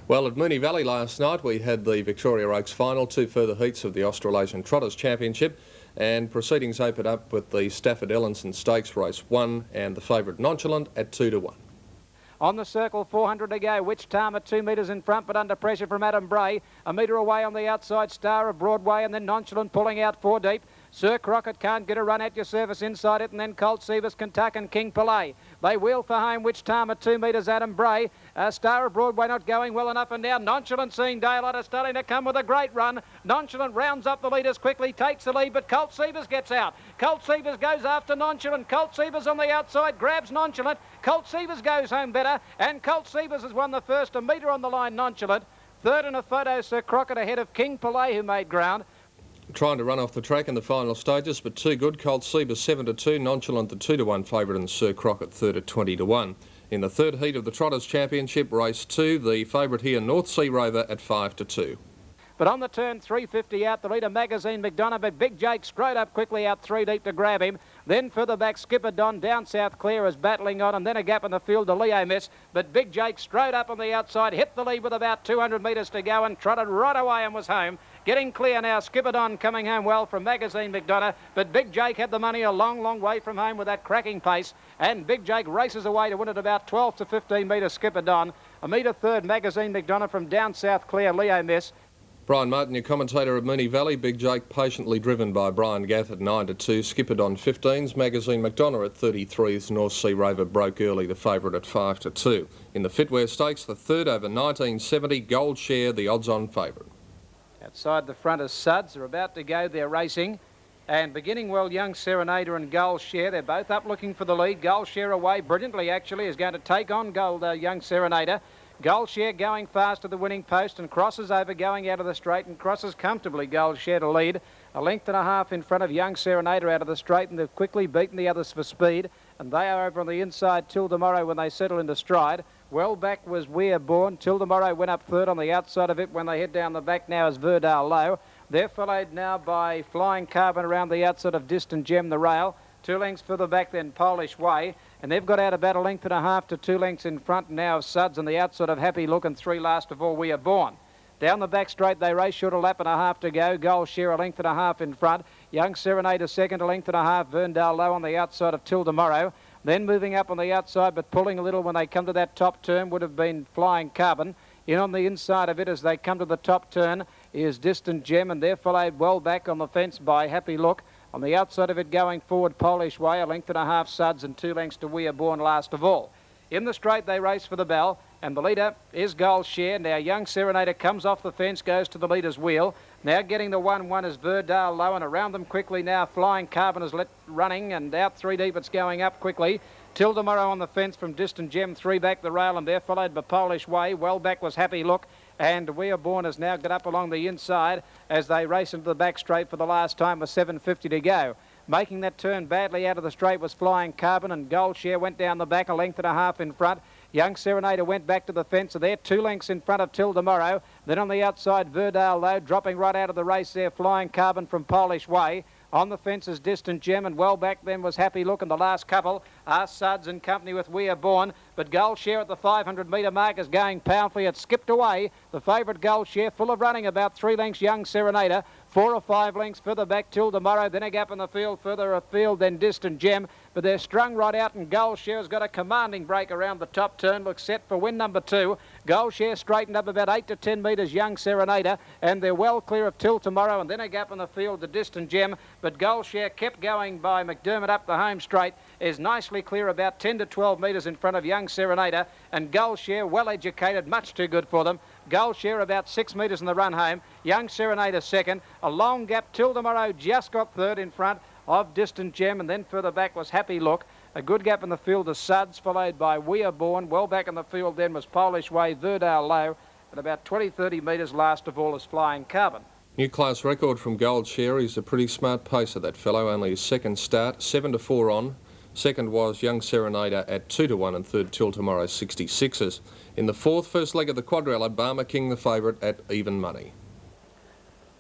Well, at Moonee Valley last night we had the Victoria Oaks final, two further heats of the Australasian Trotters Championship, and proceedings opened up with the Stafford Ellenson Stakes Race 1 and the favourite Nonchalant at 2-1. On the circle, 400 to go. Which time at 2 metres in front, but under pressure from Adam Bray. A metre away on the outside, Star of Broadway, and then Nonchalant pulling out 4 deep. Sir Crockett can't get a run at your service inside it, and then Colt Seavis, Kentuck and King Palais. They wheel for home. Which time at 2 metres, Adam Bray. Star of Broadway not going well enough, and now Nonchalant seeing daylight is starting to come with a great run. Nonchalant rounds up the leaders quickly, takes the lead, but Colt Seavis gets out. Colt Seavis goes after Nonchalant. Colt Seavis on the outside grabs Nonchalant. Colt Seavis goes home better, and Colt Seavis has won the first. A metre on the line, Nonchalant. Third in a photo, Sir Crockett ahead of King Palais, who made ground. Trying to run off the track in the final stages, but too good. Colt Seavis 7-2, Nonchalant the 2-1 favourite, and Sir Crockett third at 20-1. In the third heat of the Trotters Championship, race 2, the favourite here, North Sea Rover at 5-2. But on the turn, 350 out, the leader Magazine McDonough, but Big Jake straight up quickly out 3 deep to grab him. Then further back, Skipper Don down South Clear is battling on, and then a gap in the field to Leo Miss. But Big Jake straight up on the outside, hit the lead with about 200 metres to go and trotted right away and was home. Getting clear now, Skipper Don coming home well from Magazine McDonough, but Big Jake had the money a long, long way from home with that cracking pace, and Big Jake races away to win at about 12 to 15 metres, Skipper Don. A metre third, Magazine McDonough from down South Clear, Leo Miss. Brian Martin, your commentator at Moonee Valley. Big Jake patiently driven by Brian Gath at 9-2. Skipper Don 15s. Magazine McDonough at 33s. North Sea Rover broke early, the favourite at 5-2. In the Fitware Stakes, the third over 1970. Gold Share, the odds-on favourite. Outside the front is Suds. They're about to go. They're racing. And beginning well, Young Serenader and Gold Share. They're both up looking for the lead. Gold Share away brilliantly, actually, is going to take on Young Serenader. Gold Share going fast to the winning post and crosses over, going out of the straight, and crosses comfortably. Gold Share to lead. A length and a half in front of Young Serenader out of the straight, and they've quickly beaten the others for speed. And they are over on the inside till tomorrow when they settle into stride. Well back was We're Born. Till tomorrow went up third on the outside of it. When they head down the back now is Verdale Low. They're followed now by Flying Carbon around the outside of Distant Gem, the rail. 2 lengths further back then Polish Way, and they've got out about a length and a half to 2 lengths in front now of Suds on the outside of Happy Look, and 3 last of all We Are Born. Down the back straight they race, short a lap and a half to go. Gold Share a length and a half in front. Young Serenader second, a length and a half. Verndale Low on the outside of Till Tomorrow. Then moving up on the outside but pulling a little when they come to that top turn would have been Flying Carbon. In on the inside of it as they come to the top turn is Distant Gem, and they're followed well back on the fence by Happy Look. On the outside of it going forward Polish Way, a length and a half Suds, and 2 lengths to We Are Born last of all. In the straight they race for the bell, and the leader is Gold Share. Now Young Serenader comes off the fence, goes to the leader's wheel. Now getting the 1-1 is Verdale Low, and around them quickly now Flying Carbon is running, and out 3 deep it's going up quickly. Till Tomorrow on the fence from Distant Gem, 3 back the rail, and they're followed by Polish Way. Well back was Happy Look, and We Are Born has now got up along the inside as they race into the back straight for the last time with 7.50 to go. Making that turn badly out of the straight was Flying Carbon, and Gold Share went down the back, a length and a half in front. Young Serenader went back to the fence, so they're 2 lengths in front of Till Tomorrow. Then on the outside, Verdale Low, dropping right out of the race there, Flying Carbon from Polish Way. On the fence is Distant Gem, and well back then was Happy Look, and the last couple are Suds in company with We Are Born. But Gold Share at the 500 metre mark is going powerfully. It skipped away. The favourite Gold Share full of running, about 3 lengths Young Serenader. 4 or 5 lengths further back Till Tomorrow, then a gap in the field, further afield, then Distant Gem. But they're strung right out, and Gold Share has got a commanding break around the top turn. Looks set for win number 2. Gold Share straightened up about 8 to 10 metres Young Serenader, and they're well clear of Till Tomorrow, and then a gap in the field to Distant Gem. But Gold Share kept going by McDermott up the home straight, is nicely clear about 10 to 12 metres in front of Young Serenader, and Gold Share well educated, much too good for them. Gold Share about 6 metres in the run home. Young Serenader second. A long gap. Till Tomorrow just got third in front of Distant Gem, and then further back was Happy Look. A good gap in the field to Suds, followed by We Are Born. Well back in the field then was Polish Way, Verdale Low, and about 20-30 metres last of all is Flying Carbon. New class record from Gold Share. He's a pretty smart pacer, that fellow. Only his second start, 7-4 on. Second was Young Serenader at 2-1, and third Till Tomorrow 66ers. In the fourth, first leg of the quadrilla, Barmer King the favourite at even money.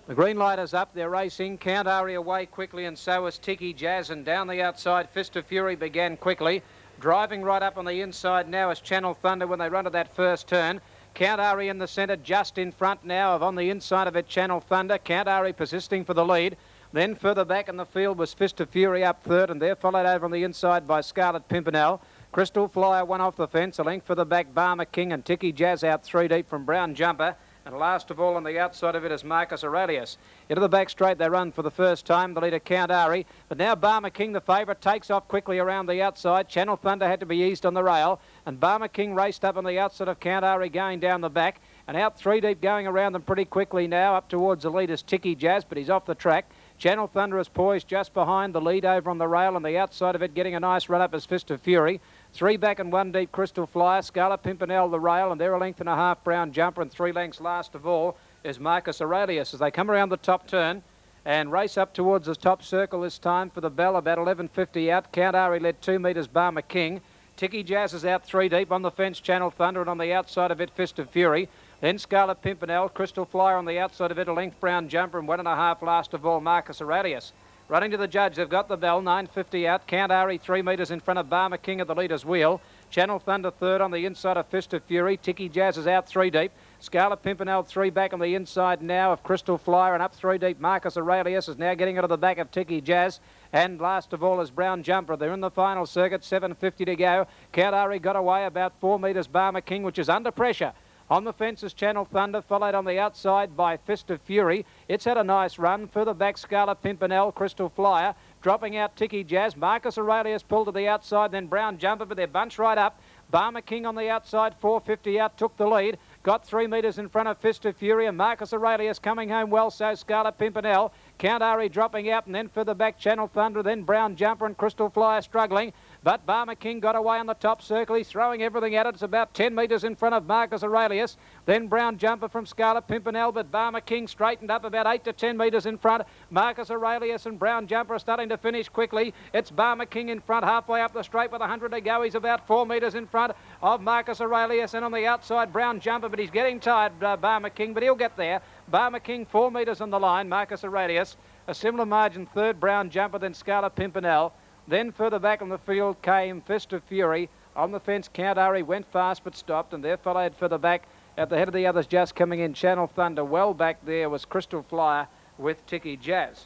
The green light is up, they're racing. Count Ari away quickly, and so is Tiki Jazz, and down the outside Fist of Fury began quickly. Driving right up on the inside now is Channel Thunder when they run to that first turn. Count Ari in the centre, just in front now of on the inside of it, Channel Thunder. Count Ari persisting for the lead. Then further back in the field was Fist of Fury up third, and they're followed over on the inside by Scarlet Pimpernel. Crystal Flyer one off the fence, a length further back, Barmer King and Tiki Jazz out 3 deep from Brown Jumper. And last of all on the outside of it is Marcus Aurelius. Into the back straight they run for the first time, the leader Count Ari. But now Barmer King, the favourite, takes off quickly around the outside. Channel Thunder had to be eased on the rail. And Barmer King raced up on the outside of Count Ari going down the back. And out 3 deep going around them pretty quickly now. Up towards the leader's Tiki Jazz, but he's off the track. Channel Thunder is poised just behind the lead over on the rail, and the outside of it getting a nice run up is Fist of Fury. 3 back and 1 deep, Crystal Flyer. Scarlet Pimpernel the rail, and they're a length and a half, Brown Jumper, and 3 lengths last of all is Marcus Aurelius as they come around the top turn and race up towards the top circle this time for the bell, about 11.50 out. Count Ari led 2 metres, Barmer King. Tiki Jazz is out 3 deep, on the fence Channel Thunder, and on the outside of it Fist of Fury. Then Scarlet Pimpernel, Crystal Flyer on the outside of it, a length, Brown Jumper, and 1.5 last of all Marcus Aurelius. Running to the judge, they've got the bell, 9.50 out. Count Ari 3 metres in front of Barmer King at the leader's wheel. Channel Thunder third on the inside of Fist of Fury. Tiki Jazz is out 3 deep. Scarlet Pimpernel 3 back on the inside now of Crystal Flyer, and up 3 deep Marcus Aurelius is now getting into the back of Tiki Jazz. And last of all is Brown Jumper. They're in the final circuit, 7.50 to go. Count Ari got away about 4 metres, Barmer King, which is under pressure. On the fence is Channel Thunder, followed on the outside by Fist of Fury. It's had a nice run. Further back, Scarlet Pimpernel, Crystal Flyer. Dropping out Tiki Jazz. Marcus Aurelius pulled to the outside, then Brown Jumper, but they're bunched right up. Barmer King on the outside, 4.50 out, took the lead. Got 3 metres in front of Fist of Fury, and Marcus Aurelius coming home well, so Scarlet Pimpernel. Count Ari dropping out, and then further back Channel Thunder, then Brown Jumper and Crystal Flyer struggling. But Barmer King got away on the top circle. He's throwing everything at it. It's about 10 metres in front of Marcus Aurelius. Then Brown Jumper from Scarlet Pimpernel, but Barmer King straightened up about 8 to 10 metres in front. Marcus Aurelius and Brown Jumper are starting to finish quickly. It's Barmer King in front, halfway up the straight with 100 to go. He's about 4 metres in front of Marcus Aurelius, and on the outside Brown Jumper, but he's getting tired, Barmer King, but he'll get there. Barmer King 4 metres on the line. Marcus Aurelius, a similar margin third, Brown Jumper, then Scarlet Pimpernel. Then further back on the field came Fist of Fury. On the fence, Count Ari went fast but stopped, and there followed further back at the head of the others just coming in. Channel Thunder. Well back there was Crystal Flyer with Tiki Jazz.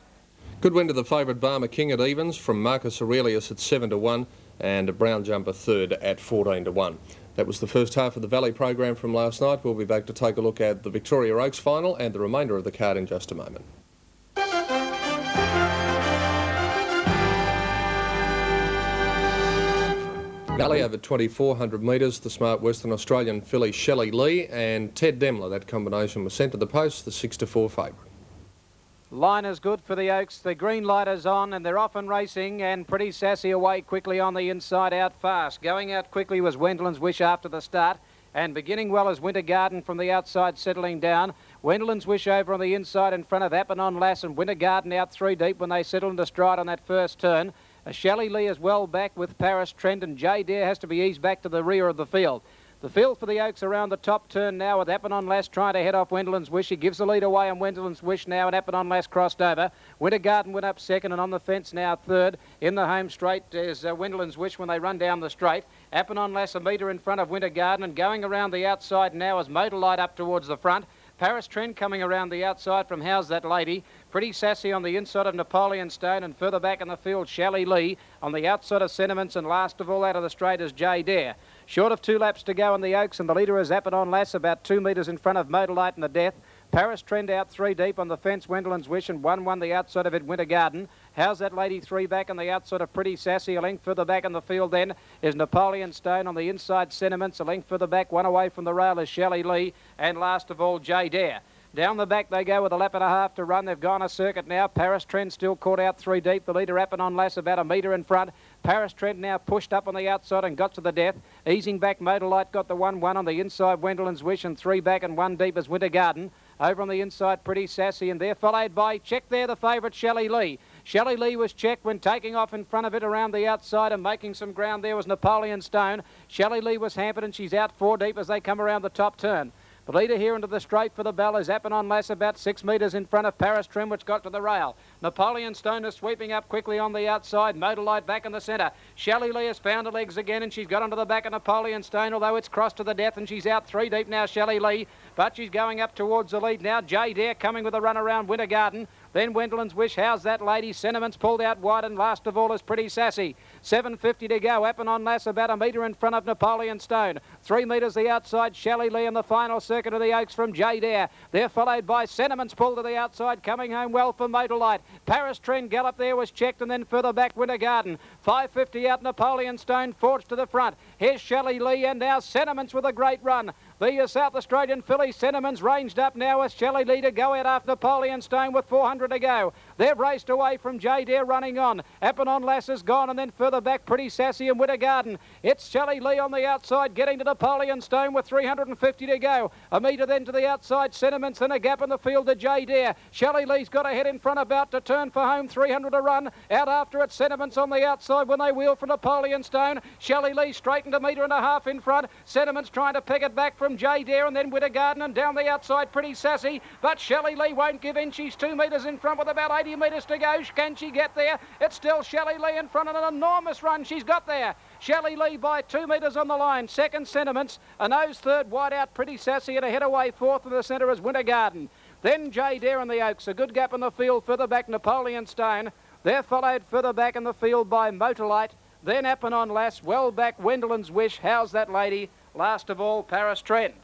Good win to the favourite Barmer King at evens from Marcus Aurelius at 7 to 1 and a Brown Jumper third at 14 to 1. That was the first half of the Valley program from last night. We'll be back to take a look at the Victoria Oaks final and the remainder of the card in just a moment. Valley over 2,400 metres, the smart Western Australian filly Shelley Lee and Ted Demler. That combination was sent to the post, the 6 to 4 favourite. Line is good for the Oaks. The green light is on and they're off and racing, and Pretty Sassy away quickly on the inside, out fast. Going out quickly was Wendelin's Wish after the start, and beginning well is Winter Garden from the outside, settling down. Wendelin's Wish over on the inside in front of Appenon Lass, and Winter Garden out 3 deep when they settle into stride on that first turn. Shelley Lee is well back with Paris Trent, and J Dare has to be eased back to the rear of the field. The field for the Oaks around the top turn now with Appenon Lass trying to head off Wendelin's Wish. He gives the lead away on Wendelin's Wish now, and Appenon Lass crossed over. Winter Garden went up second, and on the fence now third. In the home straight is Wendelin's Wish when they run down the straight. Appenon Lass a metre in front of Winter Garden, and going around the outside now is Motor Light up towards the front. Paris Trent coming around the outside from How's That Lady. Pretty Sassy on the inside of Napoleon Stone, and further back in the field Shelley Lee on the outside of Sentiments, and last of all out of the straight is J Dare. Short of 2 laps to go in the Oaks, and the leader is Appenon Lass, about 2 metres in front of Motor Light and the Death. Paris Trend out 3 deep on the fence, Wendelin's Wish, and 1-1 the outside of it, Winter Garden. How's That Lady 3 back on the outside of Pretty Sassy. A length further back in the field then is Napoleon Stone. On the inside, Sentiments. A length further back, 1 away from the rail is Shelley Lee, and last of all J Dare. Down the back they go with a lap and a half to run. They've gone a circuit now. Paris Trent still caught out 3 deep. The leader Appenon Lass about a metre in front. Paris Trent now pushed up on the outside and got to the Death. Easing back, Motor Light got the 1-1 on the inside. Wendelin's Wish, and 3 back and 1 deep is Winter Garden. Over on the inside, Pretty Sassy, and they're followed by Check there, the favourite Shelley Lee. Shelley Lee was checked when taking off in front of it around the outside, and making some ground there was Napoleon Stone. Shelley Lee was hampered, and she's out 4 deep as they come around the top turn. The leader here into the straight for the bell is Appenon Lass, about 6 metres in front of Paris Trim, which got to the rail. Napoleon Stone is sweeping up quickly on the outside. Motorlight back in the centre. Shelley Lee has found her legs again, and she's got onto the back of Napoleon Stone, although it's crossed to the death, and she's out 3 deep now, Shelley Lee. But she's going up towards the lead now. J Dare coming with a run around Winter Garden. Then Wendland's Wish. How's that lady? Sentiments pulled out wide, and last of all is Pretty Sassy. 7.50 to go. Appenon Lass about a metre in front of Napoleon Stone. 3 metres the outside. Shelley Lee in the final circuit of the Oaks from J Dare. They're followed by Sentiments pulled to the outside. Coming home well for Motorlight. Paris Trend Gallop there was checked, and then further back Winter Garden. 5.50 out Napoleon Stone forged to the front. Here's Shelley Lee, and now Sentiments with a great run. The South Australian filly Sentiments ranged up now with Shelley Lee to go out after Napoleon Stone with 400 to go. They've raced away from J Dare running on. Appenon Lass is gone, and then further back Pretty Sassy and Winter Garden. It's Shelley Lee on the outside getting to Napoleon Stone with 350 to go. A metre then to the outside Sentiments, then a gap in the field to J Dare. Shelley Lee's got a head in front about to turn for home, 300 to run. Out after it Sentiments on the outside when they wheel for Napoleon Stone. Shelley Lee straightened a metre and a half in front. Sentiments trying to pick it back from J Dare, and then Winter Garden, and down the outside Pretty Sassy. But Shelley Lee won't give in. She's 2 metres in front with about 80 metres to go. Can she get there? It's still Shelley Lee in front, and an enormous run she's got there. Shelley Lee by 2 metres on the line. Second Sentiments. A nose third, wide out Pretty Sassy, and a head away fourth in the centre is Winter Garden. Then J Dare and the Oaks. A good gap in the field. Further back Napoleon Stone. They're followed further back in the field by Motorlight. Then Appenon Lass. Well back Wendland's Wish. How's that lady? Last of all Paris Trend.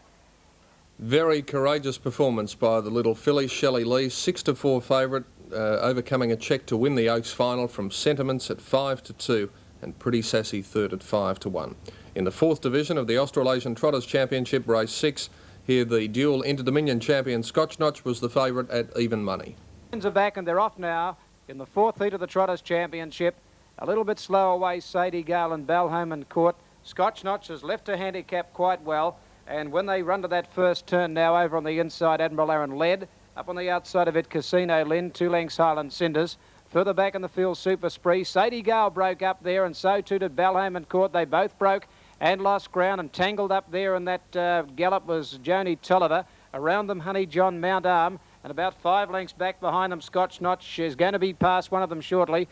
Very courageous performance by the little filly, Shelley Lee, 6-4 favourite, overcoming a check to win the Oaks final from Sentiments at 5-2 and Pretty Sassy third at 5-1. In the 4th division of the Australasian Trotters Championship, race 6, here the dual Inter-Dominion champion Scotch Notch was the favourite at even money. Are back and they're off now in the 4th heat of the Trotters Championship. A little bit slow away Sadie Gale and Balham and Court. Scotch Notch has left her handicap quite well. And when they run to that first turn now over on the inside, Admiral Aaron led. Up on the outside of it, Casino Lynn, 2 lengths Highland Cinders. Further back in the field, Super Spree. Sadie Gale broke up there, and so too did Balham and Court. They both broke and lost ground, and tangled up there in that gallop was Joni Tolliver. Around them, Honey John, Mount Arm, and about 5 lengths back behind them, Scotch Notch is going to be past one of them shortly.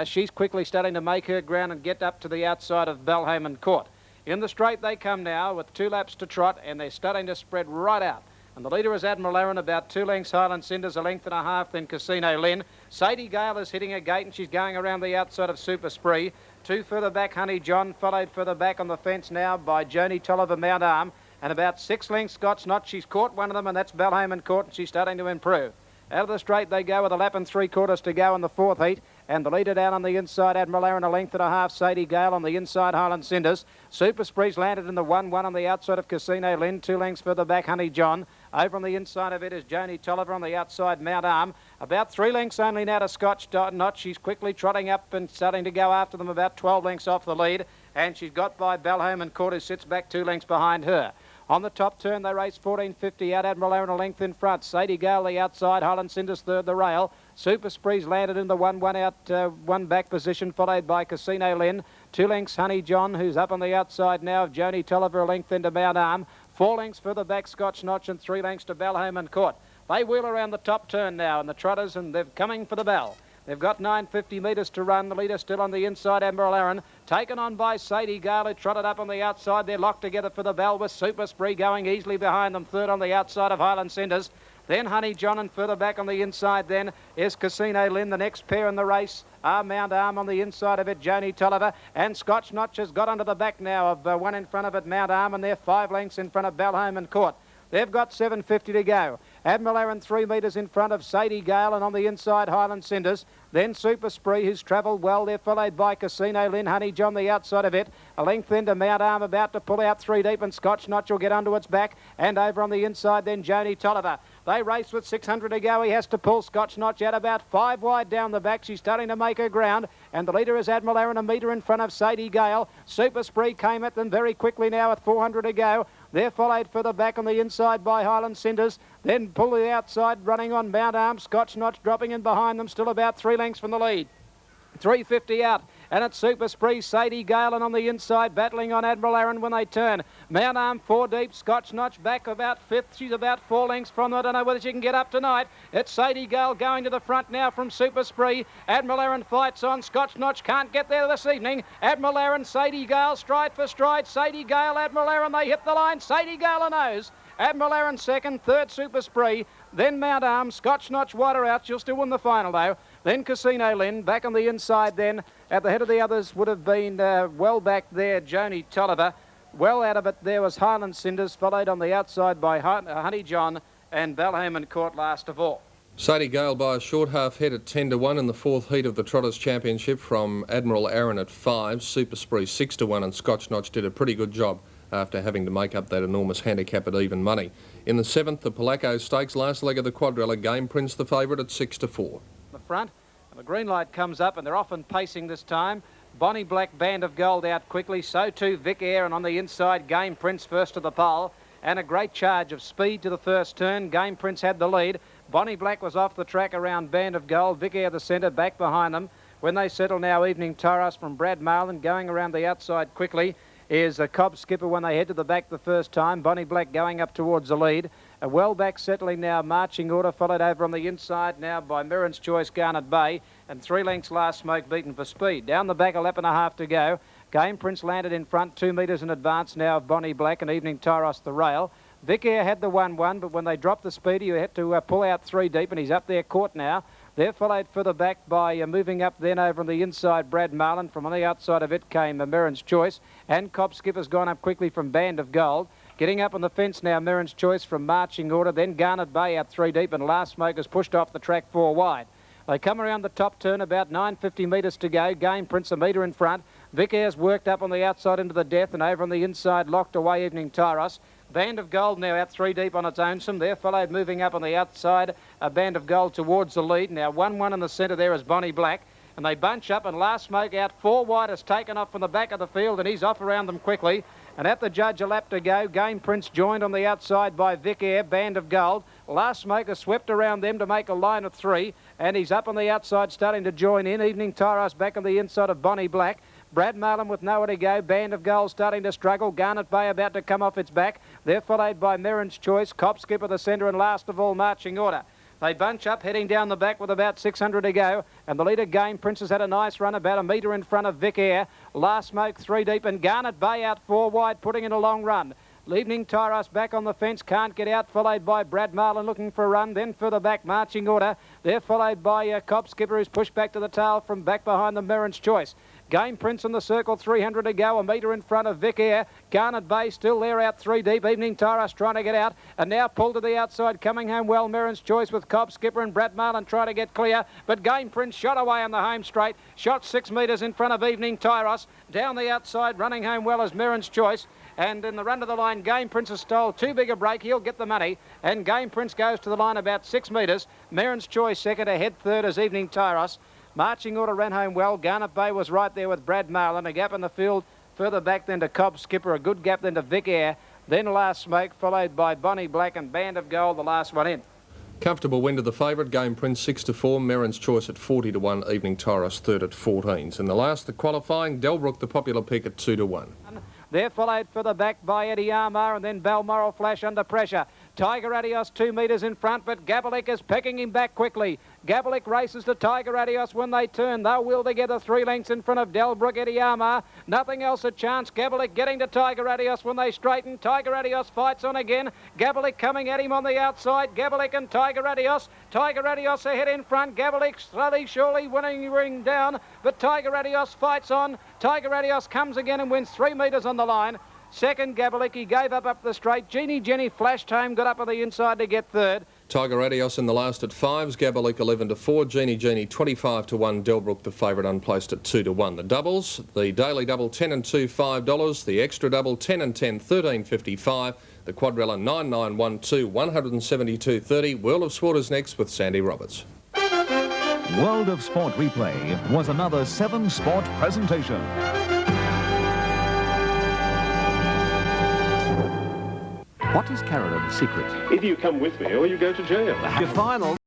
She's quickly starting to make her ground and get up to the outside of Balham and Court. In the straight they come now with 2 laps to trot, and they're starting to spread right out. And the leader is Admiral Aaron, about 2 lengths Highland Cinders, a length and a half, then Casino Lynn. Sadie Gale is hitting a gate, and she's going around the outside of Super Spree. 2 further back, Honey John, followed further back on the fence now by Joni Tolliver, Mount Arm. And about 6 lengths Scotch Notch. She's caught one of them, and that's Balham and Court, and she's starting to improve. Out of the straight they go with a lap and 3/4 to go in the 4th heat. And the leader down on the inside, Admiral Aaron, a length and a half, Sadie Gale on the inside, Highland Cinders. Super Spree's landed in the 1-1 on the outside of Casino Lynn. 2 lengths further back, Honey John. Over on the inside of it is Joni Tolliver, on the outside, Mount Arm. About 3 lengths only now to Scotch Notch. She's quickly trotting up and starting to go after them, about 12 lengths off the lead. And she's got by Balham and Court, who sits back 2 lengths behind her. On the top turn, they race 14.50 out. Admiral Aaron a length in front. Sadie Gale the outside. Highland Cinders third the rail. Super Spree's landed in the 1-1 out, 1 back position, followed by Casino Lynn. 2 lengths Honey John, who's up on the outside now of Joni Tolliver, a length into Mount Arm. 4 lengths further back, Scotch Notch, and 3 lengths to Balham and Court. They wheel around the top turn now, and the Trotters, and they're coming for the bell. They've got 9.50 metres to run. The leader still on the inside, Admiral Aaron. Taken on by Sadie Gale, who trotted up on the outside. They're locked together for the bell with Super Spree going easily behind them. Third on the outside of Highland Cinders. Then Honey John, and further back on the inside then is Casino Lynn. The next pair in the race are Mount Arm, on the inside of it, Joni Tolliver. And Scotch Notch has got onto the back now of one in front of it, Mount Arm, and they're 5 lengths in front of Balham and Court. They've got 7.50 to go. Admiral Aaron 3 metres in front of Sadie Gale, and on the inside Highland Cinders. Then Super Spree, who's travelled well. They're followed by Casino Lynn, Honey John the outside of it. A length into Mount Arm, about to pull out 3 deep, and Scotch Notch will get onto its back. And over on the inside then Joni Tolliver. They race with 600 to go. He has to pull Scotch Notch out about 5 wide down the back. She's starting to make her ground. And the leader is Admiral Aaron, a metre in front of Sadie Gale. Super Spree came at them very quickly now with 400 to go. They're followed further back on the inside by Highland Cinders. Then pull the outside, running on Mount Arm. Scotch Notch dropping in behind them, still about 3 lengths from the lead. 3.50 out. And it's Super Spree, Sadie Gale, and on the inside, battling on Admiral Aaron when they turn. Mount Arm 4 deep, Scotch Notch back about 5th. She's about 4 lengths from them. I don't know whether she can get up tonight. It's Sadie Gale going to the front now from Super Spree. Admiral Aaron fights on. Scotch Notch can't get there this evening. Admiral Aaron, Sadie Gale, stride for stride. Sadie Gale, Admiral Aaron, they hit the line. Sadie Gale a nose. Admiral Aaron second, third Super Spree, then Mount Arm, Scotch Notch wider out. She'll still win the final though. Then Casino Lynn, back on the inside then. At the head of the others would have been well back there, Joni Tolliver. Well out of it there was Highland Cinders, followed on the outside by Honey John and Balhaman Court last of all. Sadie Gale by a short half head at 10-1 in the 4th heat of the Trotters Championship from Admiral Aaron at 5, Super Spree 6-1, and Scotch Notch did a pretty good job after having to make up that enormous handicap at even money. In the 7th, the Polaco Stakes, last leg of the quadrilla, Game Prince the favourite at 6-4. The front, and the green light comes up, and they're often pacing this time. Bonnie Black, Band of Gold out quickly, so too Vic Air, and on the inside, Game Prince first to the pole, and a great charge of speed to the first turn. Game Prince had the lead. Bonnie Black was off the track around Band of Gold. Vic Air the centre, back behind them. When they settle now, Evening Taurus from Brad Marlin going around the outside quickly is a Cobb Skipper when they head to the back the first time. Bonnie Black going up towards the lead. A well back settling now, Marching Order, followed over on the inside now by Mirren's Choice, Garnet Bay, and 3 lengths Last Smoke beaten for speed. Down the back, a lap and a half to go. Game Prince landed in front, 2 metres in advance now of Bonnie Black and Evening Taurus the rail. Vic Air had the 1-1, but when they dropped the speed, you had to pull out 3 deep, and he's up there caught now. They're followed further back by moving up then over on the inside, Brad Marlin. From on the outside of it came Mirren's Choice, and Cobb Skipper's gone up quickly from Band of Gold. Getting up on the fence now, Mirren's Choice from Marching Order, then Garnet Bay out 3 deep, and Last Smoke is pushed off the track 4 wide. They come around the top turn, about 950 metres to go. Game Prince a metre in front. Vic Air's worked up on the outside into the death, and over on the inside locked away Evening Taurus. Band of Gold now out 3 deep on its own. Some there followed moving up on the outside. A Band of Gold towards the lead. Now 1-1 in the centre there is Bonnie Black. And they bunch up, and Last Smoke out 4 wide has taken off from the back of the field, and he's off around them quickly. And at the judge, a lap to go. Game Prince joined on the outside by Vic Air, Band of Gold. Last Smoke has swept around them to make a line of 3, and he's up on the outside starting to join in. Evening Taurus back on the inside of Bonnie Black. Brad Marlin with nowhere to go. Band of Gold starting to struggle. Garnet Bay about to come off its back. They're followed by Mirren's Choice, Cobb Skipper the centre, and last of all Marching Order. They bunch up, heading down the back with about 600 to go. And the leader, Game Prince, has had a nice run, about a metre in front of Vic Air. Last Smoke 3 deep, and Garnet Bay out 4 wide, putting in a long run. Evening Taurus back on the fence, can't get out, followed by Brad Marlin looking for a run. Then further back, Marching Order. They're followed by Cobb Skipper, who's pushed back to the tail from back behind the Mirren's Choice. Game Prince in the circle, 300 to go, a metre in front of Vic Air. Garnet Bay still there out 3 deep. Evening Taurus trying to get out, and now pulled to the outside, coming home well. Mirren's Choice with Cobb Skipper and Brad Marlin trying to get clear, but Game Prince shot away on the home straight, shot 6 metres in front of Evening Taurus. Down the outside, running home well as Mirren's Choice. And in the run to the line, Game Prince has stole too big a break. He'll get the money. And Game Prince goes to the line about 6 metres. Mirren's Choice second, ahead third as Evening Taurus. Marching Order ran home well. Garnet Bay was right there with Brad Marlin. A gap in the field further back then to Cobb Skipper. A good gap then to Vic Air. Then Last Smoke, followed by Bonnie Black and Band of Gold, the last one in. Comfortable win to the favourite, Game Prince 6-4, Mirren's Choice at 40-1, Evening Taurus third at 14s. In the last, the qualifying, Delbrook the popular pick at 2-1. They're followed further back by Eddie Armour, and then Balmoral Flash under pressure. Tiger Adios 2 metres in front, but Gabalik is pecking him back quickly. Gabalik races to Tiger Adios when they turn. They'll wheel together 3 lengths in front of Delbrook, Eddie Armour. Nothing else a chance. Gabalik getting to Tiger Adios when they straighten. Tiger Adios fights on again. Gabalik coming at him on the outside. Gabalik and Tiger Adios. Tiger Adios ahead in front. Gabalik slowly, surely winning ring down, but Tiger Adios fights on. Tiger Adios comes again and wins 3 metres on the line. Second, Gabalik, he gave up the straight. Jeannie Jenny flashed home, got up on the inside to get third. Tiger Adios in the last at 5s, Gabalik 11-4, Jeannie 25-1, Delbrook the favourite unplaced at 2-1. The doubles, the daily double 10 and 2, $5, the extra double 10 and 10, $13.55, the quadrilla 9912, $172.30. World of Sport is next with Sandy Roberts. World of Sport Replay was another 7 Sport presentation. What is Carolyn's secret? Either you come with me or you go to jail. Your final